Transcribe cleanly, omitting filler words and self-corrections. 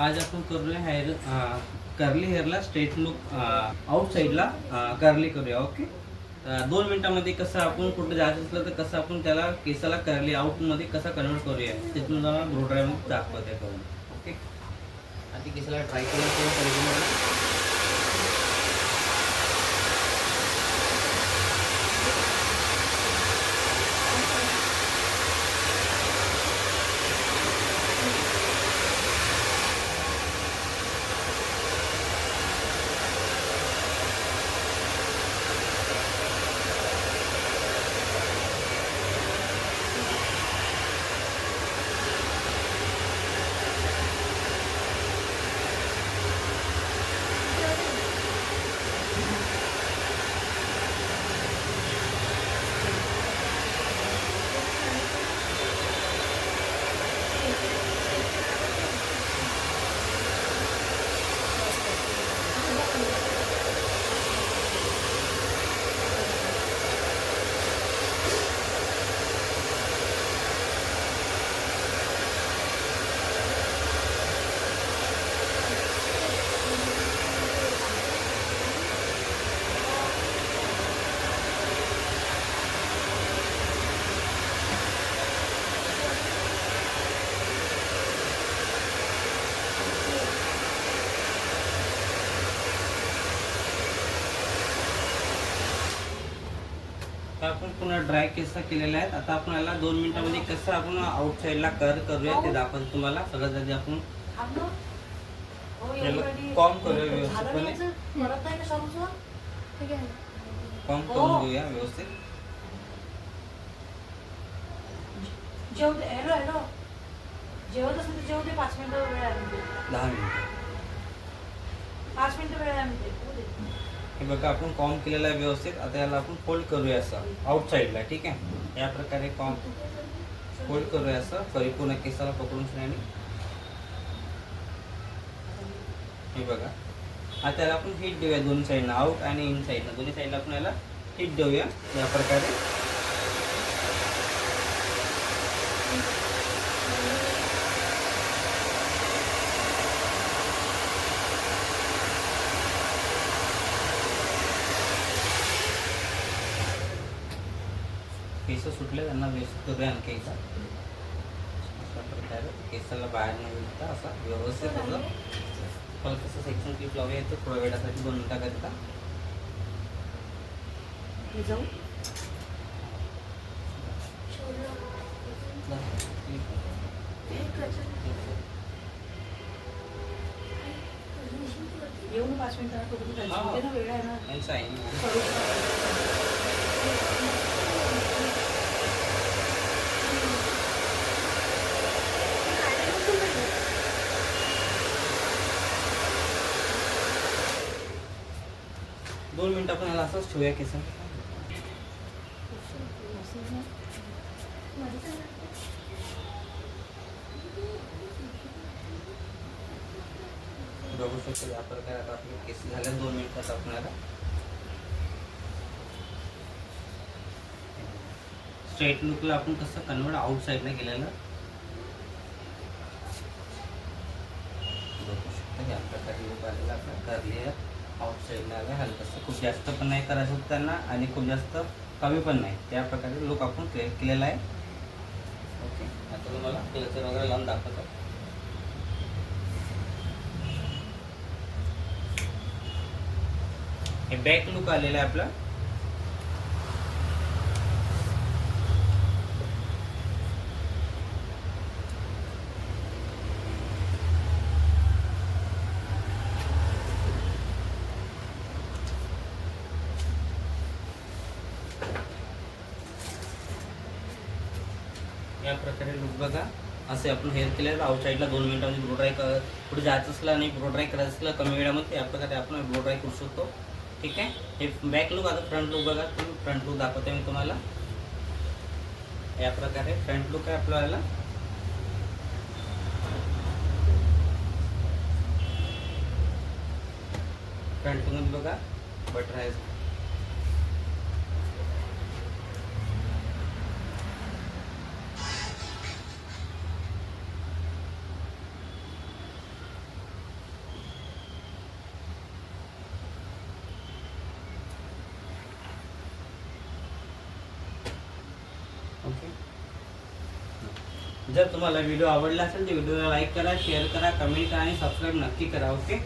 आज आपण करूया हेअर कर्ली हेअरला स्ट्रेट लुक आउट साईडला कर्ली करूया. ओके. 2 मिनिटामध्ये कसं आपण कुठं जायचं असलं तर कसं आपण त्याला केसाला कर्ली आउटमध्ये कसं कन्वर्ट करूया ते तुम्हाला ब्रो ड्रायमध्ये दाखवते करून. ओके. आधी केसाला ड्राय करून आपण पुन्हा ड्राय केस केलेले आहेत. आता आपण याला 2 मिनिटांमध्ये कसं आपण आउट साईडला करूया ते दाखवतो तुम्हाला. सगळ्यात आधी आपण कॉम करूया व्यवस्थितपणे. कॉम करून घेऊया व्यवस्थित. जेवत असेल तर जेवू दे. 5 मिनिटं वेळ आहे. 10 मिनिटं. 5 मिनिटं वेळ आहे. हे बघा आपण कॉम केलेला आहे व्यवस्थित. आता याला आपण फोल्ड करूया असं आउट साईडला. ठीक आहे. या प्रकारे कॉम फोल्ड करूया असं परिपूर्ण केसाला पकडून श्रेणी. हे बघा. आता याला आपण हिट देऊया दोन्ही साईडला, आउट आणि इन साईडला. दोन्ही साईडला आपण याला हिट देऊया या प्रकारे. केस सुटले त्यांना व्यवस्थित करूया आणखी एकदा. अशा प्रकारे केसाला बाहेर न मिळता असा व्यवस्थित होतं. हलकंसं सेक्शन क्लिप लावूया येतं थोड्या वेळासाठी 2 मिनिटाकरिता. येऊन 5 मिनिटांना वेळ आहे ना. 2 मिनिटं आपण याला असंच ठेवूया केस. बघू शकतो या प्रकारे आता आपले केस झाले. 2 मिनिटात आपल्याला स्ट्रेट लुकला आपण कसं कन्वर्ट आउट साईडने केलेलं बघू शकतो. या प्रकारे लुक आलेला आपला कर्ली आहे. आउट साईडला आलं. हलकंसं खूप जास्त पण नाही करायचं होतं त्यांना आणि खूप जास्त कमी पण नाही. त्या प्रकारे लुक आपण केलेला आहे. ओके. आता तुम्हाला क्लचर वगैरे लावून दाखवतो. हे बॅक लुक आलेला आहे आपला. या प्रकारे लुक बघा. असे आपण हेअर केले आउट साईडला 2 मिनिटांमध्ये ब्लो ड्राय पुढे जायचं असलं आणि ब्लो ड्राय करायचं असलं कमी वेळामध्ये या प्रकारे आपण ब्लो ड्राय करू शकतो. ठीक आहे. हे बॅक लुक. आता फ्रंट लुक बघा. फ्रंट लुक दाखवते मी तुम्हाला. या प्रकारे फ्रंट लुक आहे आपल्याला. फ्रंट लुक बघा. बटर आहे. जर तुम्हाला व्हिडिओ आवडला असेल तर व्हिडिओला लाईक करा, शेअर करा, कमेंट करा आणि सबस्क्राईब नक्की करा. ओके.